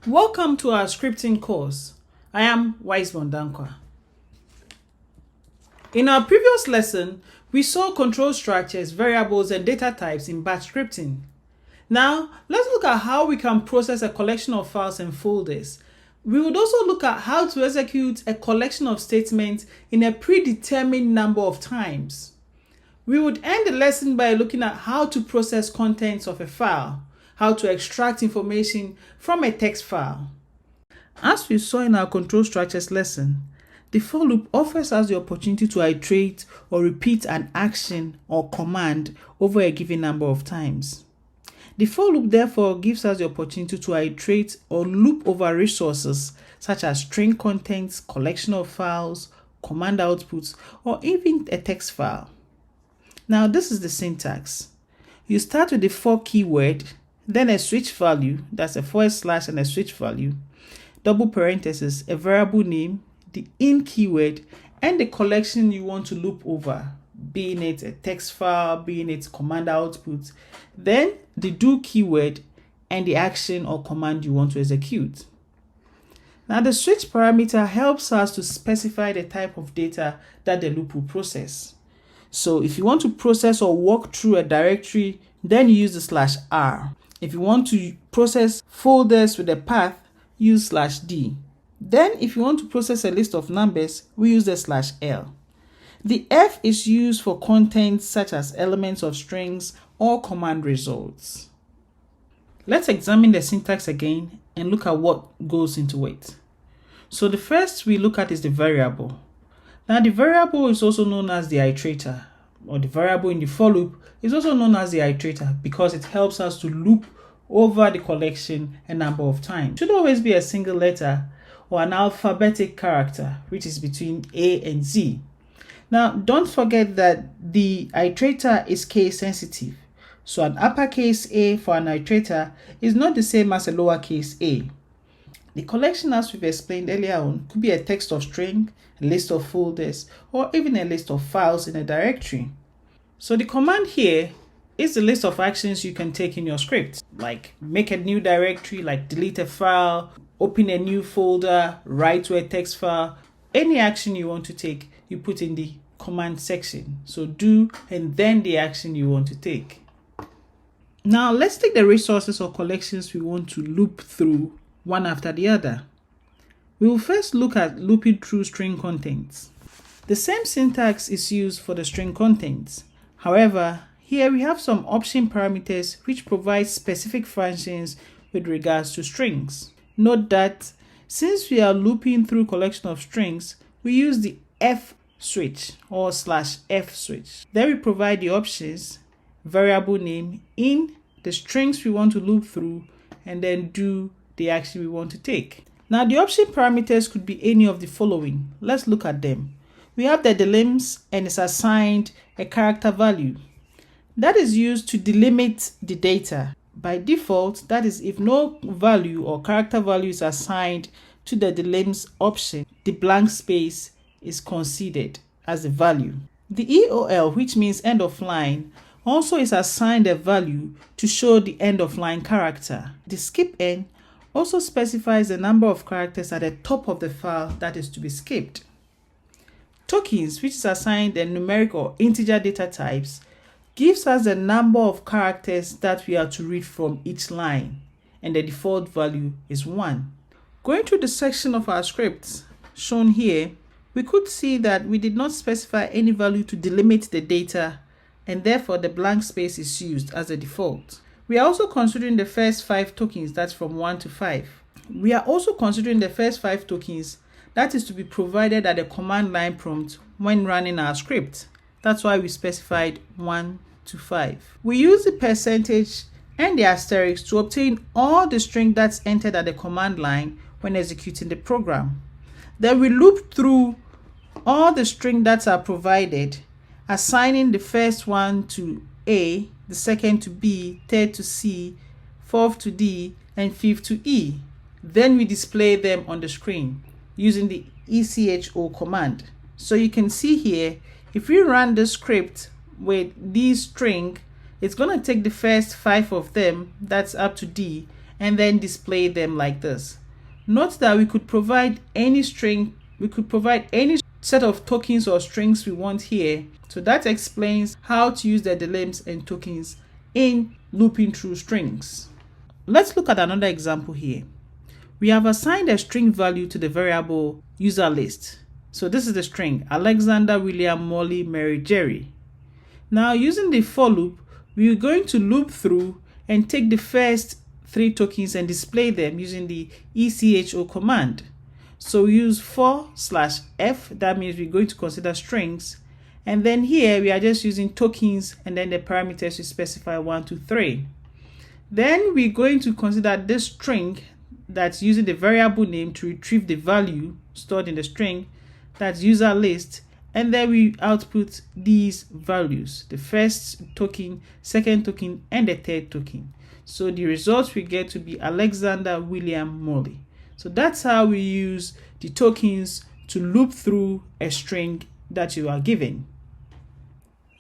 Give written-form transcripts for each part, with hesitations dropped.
Welcome to our scripting course. I am Wiseborn Dankwa. In our previous lesson, we saw control structures, variables, and data types in batch scripting. Now, let's look at how we can process a collection of files and folders. We would also look at how to execute a collection of statements in a predetermined number of times. We would end the lesson by looking at how to process contents of a file, how to extract information from a text file. As we saw in our control structures lesson, the for loop offers us the opportunity to iterate or repeat an action or command over a given number of times. The for loop therefore gives us the opportunity to iterate or loop over resources such as string contents, collection of files, command outputs, or even a text file. Now this is the syntax. You start with the for keyword, then a switch value, that's a / and a switch value, double parenthesis, a variable name, the in keyword, and the collection you want to loop over, being it a text file, being it command output, then the do keyword and the action or command you want to execute. Now the switch parameter helps us to specify the type of data that the loop will process. So if you want to process or walk through a directory, then you use the /r. If you want to process folders with a path, use /d. Then if you want to process a list of numbers, we use the /l. The f is used for contents such as elements of strings or command results. Let's examine the syntax again and look at what goes into it. So the first we look at is the variable. Now the variable is also known as the iterator, or the variable in the for loop is also known as the iterator because it helps us to loop over the collection a number of times. It should always be a single letter or an alphabetic character, which is between A and Z. Now, don't forget that the iterator is case sensitive. So an uppercase A for an iterator is not the same as a lowercase a. The collection, as we've explained earlier on, could be a text of string, a list of folders, or even a list of files in a directory. So the command here is the list of actions you can take in your script, like make a new directory, like delete a file, open a new folder, write to a text file. Any action you want to take, you put in the command section. So do and then the action you want to take. Now let's take the resources or collections we want to loop through one after the other. We will first look at looping through string contents. The same syntax is used for the string contents. However, here we have some option parameters which provide specific functions with regards to strings. Note that since we are looping through collection of strings, we use the F switch or /F switch. Then we provide the options, variable name, in the strings we want to loop through, and then do the action we want to take. Now the option parameters could be any of the following. Let's look at them. We have the delim's and is assigned a character value. That is used to delimit the data. By default, that is if no value or character value is assigned to the delim's option, the blank space is considered as a value. The EOL, which means end of line, also is assigned a value to show the end of line character. The skip n also specifies the number of characters at the top of the file that is to be skipped. Tokens, which is assigned a numeric or integer data types, gives us the number of characters that we are to read from each line, and the default value is 1. Going through the section of our script shown here, we could see that we did not specify any value to delimit the data, and therefore the blank space is used as a default. We are also considering the first 5 tokens, that's from 1 to 5. We are also considering the first 5 tokens that is to be provided at the command line prompt when running our script. That's why we specified 1 to 5. We use the percentage and the asterisk to obtain all the string that's entered at the command line when executing the program. Then we loop through all the string that are provided, assigning the first one to A, the second to B, third to C, fourth to D, and fifth to E. Then we display them on the screen using the ECHO command. So you can see here, if we run the script with this string, it's going to take the first 5 of them, that's up to D, and then display them like this. Note that we could provide any string, we could provide any set of tokens or strings we want here. So that explains how to use the delims and tokens in looping through strings. Let's look at another example here. We have assigned a string value to the variable user list. So this is the string Alexander, William, Molly, Mary, Jerry. Now using the for loop, we're going to loop through and take the first 3 tokens and display them using the echo command. So we use for/f, that means we're going to consider strings. And then here we are just using tokens and then the parameters we specify 1, 2, 3. Then we're going to consider this string that's using the variable name to retrieve the value stored in the string, that's user list, and then we output these values, the first token, second token, and the third token. So the results we get to be Alexander, William, Molly. So that's how we use the tokens to loop through a string that you are given.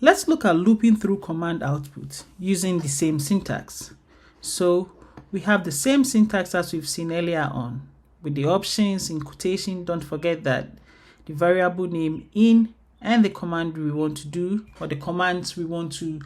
Let's look at looping through command output using the same syntax. So we have the same syntax as we've seen earlier on with the options in quotation. Don't forget that the variable name in and the command we want to do, or the commands we want to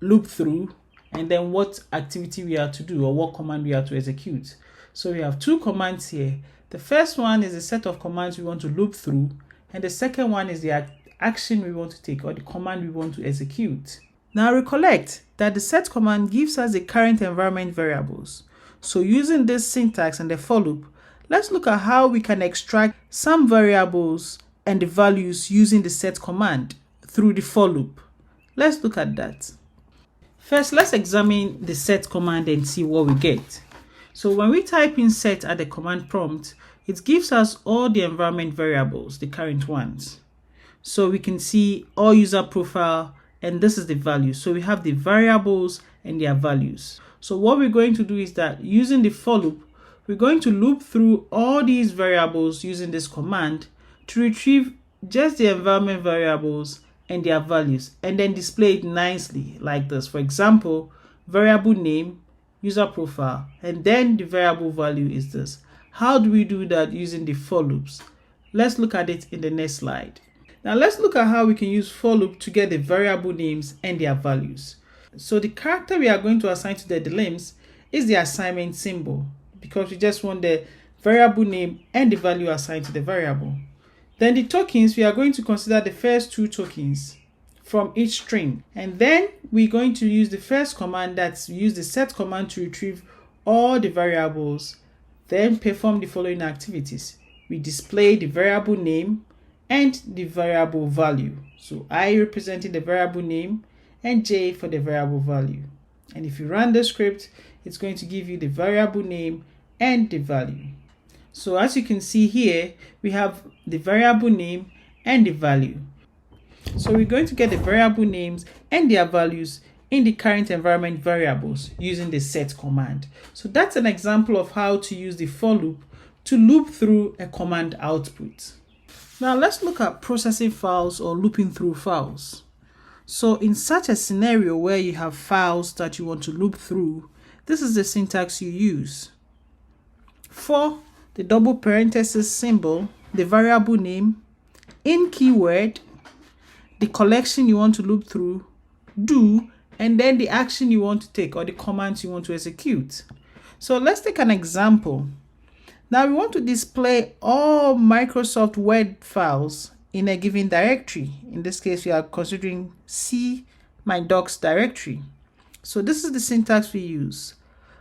loop through, and then what activity we are to do or what command we are to execute. So we have 2 commands here. The first one is a set of commands we want to loop through, and the second one is the action we want to take or the command we want to execute. Now recollect that the set command gives us the current environment variables. So using this syntax and the for loop, let's look at how we can extract some variables and the values using the set command through the for loop. Let's look at that. First, let's examine the set command and see what we get. So when we type in set at the command prompt, it gives us all the environment variables, the current ones. So we can see all user profile, and this is the value. So we have the variables and their values. So what we're going to do is that using the for loop, we're going to loop through all these variables using this command to retrieve just the environment variables and their values, and then display it nicely like this. For example, variable name, user profile, and then the variable value is this. How do we do that using the for loops? Let's look at it in the next slide. Now let's look at how we can use for loop to get the variable names and their values. So the character we are going to assign to the delims is the assignment symbol, because we just want the variable name and the value assigned to the variable. Then the tokens, we are going to consider the first 2 tokens from each string. And then we're going to use the first command, that's use the set command to retrieve all the variables, then perform the following activities. We display the variable name and the variable value. So I representing the variable name and J for the variable value. And if you run the script, it's going to give you the variable name and the value. So as you can see here, we have the variable name and the value. So we're going to get the variable names and their values in the current environment variables using the set command. So that's an example of how to use the for loop to loop through a command output. Now let's look at processing files or looping through files. So in such a scenario where you have files that you want to loop through, this is the syntax you use. For the double parenthesis symbol, the variable name, in keyword, the collection you want to loop through, do, and then the action you want to take or the commands you want to execute. So let's take an example. Now we want to display all Microsoft Word files in a given directory. In this case, we are considering C, my docs directory. So this is the syntax we use.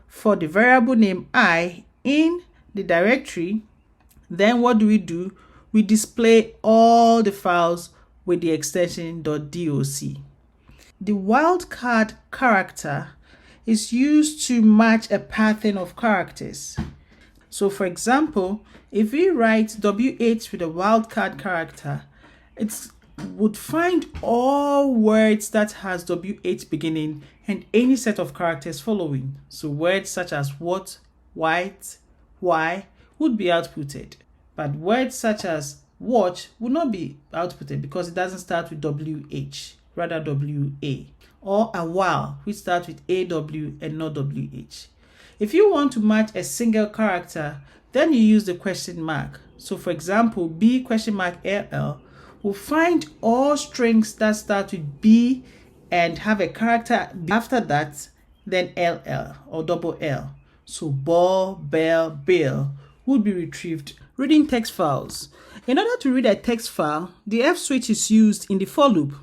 For the variable name I in the directory, then what do? We display all the files with the extension .doc. The wildcard character is used to match a pattern of characters. So for example, if we write WH with a wildcard character, it would find all words that has WH beginning and any set of characters following. So words such as what, white, why would be outputted, but words such as watch would not be outputted because it doesn't start with WH, rather WA, or a while, which starts with AW and not WH. If you want to match a single character, then you use the question mark. So for example, B question mark LL will find all strings that start with B and have a character after that, then LL or double L. So ball, bell, bill would be retrieved. Reading text files. In order to read a text file, the F switch is used in the for loop.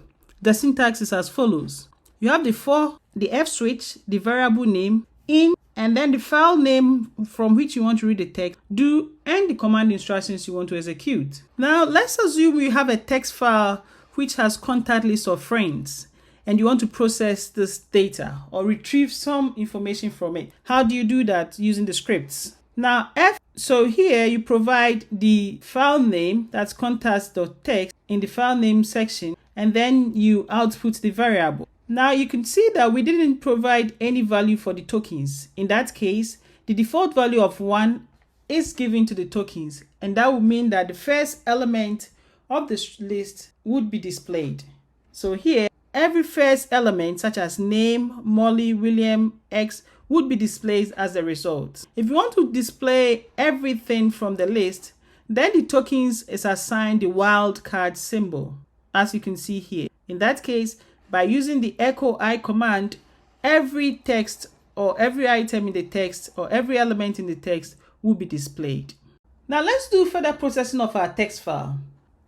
The syntax is as follows. You have the F switch, the variable name, in, and then the file name from which you want to read the text, do, and the command instructions you want to execute. Now, let's assume you have a text file which has contact list of friends, and you want to process this data or retrieve some information from it. How do you do that? Using the scripts. Now, so here you provide the file name, that's contacts.txt, in the file name section, and then you output the variable. Now you can see that we didn't provide any value for the tokens. In that case, the default value of 1 is given to the tokens, and that would mean that the first element of this list would be displayed. So here, every first element, such as name, Molly, William, X, would be displayed as a result. If you want to display everything from the list, then the tokens is assigned the wildcard symbol, as you can see here. In that case, by using the echo I command, every text or every item in the text or every element in the text will be displayed. Now let's do further processing of our text file.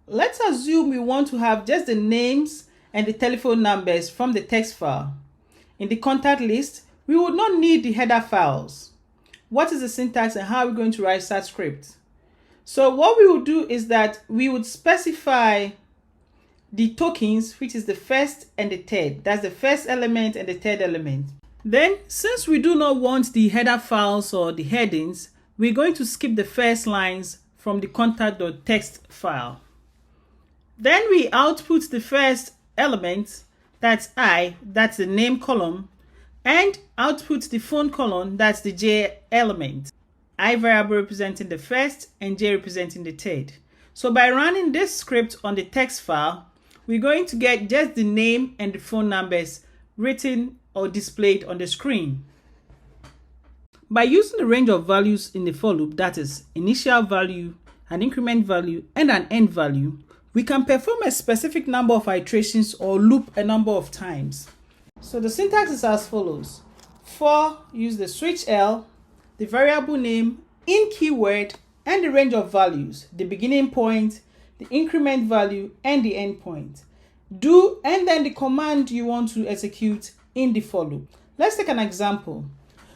Let's assume we want to have just the names and the telephone numbers from the text file. In the contact list, we would not need the header files. What is the syntax and how are we going to write such script? So what we would do is that we would specify the tokens, which is the first and the third. That's the first element and the third element. Then, since we do not want the header files or the headings, we're going to skip the first lines from the contact.txt file. Then we output the first element, that's I, that's the name column, and output the phone column, that's the J element. I variable representing the first and J representing the third. So by running this script on the text file, we're going to get just the name and the phone numbers written or displayed on the screen. By using the range of values in the for loop, that is initial value, an increment value, and an end value, we can perform a specific number of iterations or loop a number of times. So the syntax is as follows. For, use the switch L, the variable name, in keyword, and the range of values, the beginning point, the increment value, and the end point. Do, and then the command you want to execute in the for loop. Let's take an example.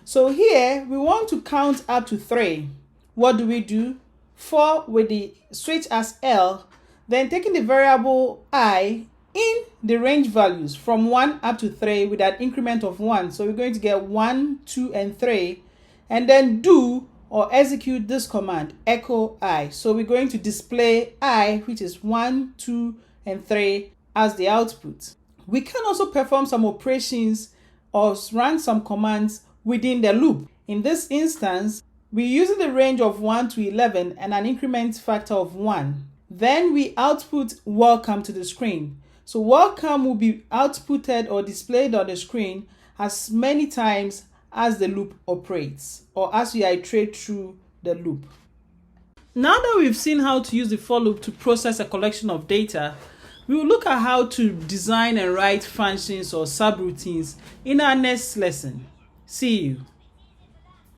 So here, we want to count up to 3. What do? For with the switch as L, then taking the variable I in the range values from 1 up to 3 with an increment of 1. So we're going to get 1, 2, and 3, and then do or execute this command, echo I. So we're going to display I, which is 1, 2, and 3 as the output. We can also perform some operations or run some commands within the loop. In this instance, we're using the range of 1 to 11 and an increment factor of 1. Then we output welcome to the screen. So welcome will be outputted or displayed on the screen as many times as the loop operates or as we iterate through the loop. Now that we've seen how to use the for loop to process a collection of data, we will look at how to design and write functions or subroutines in our next lesson. See you.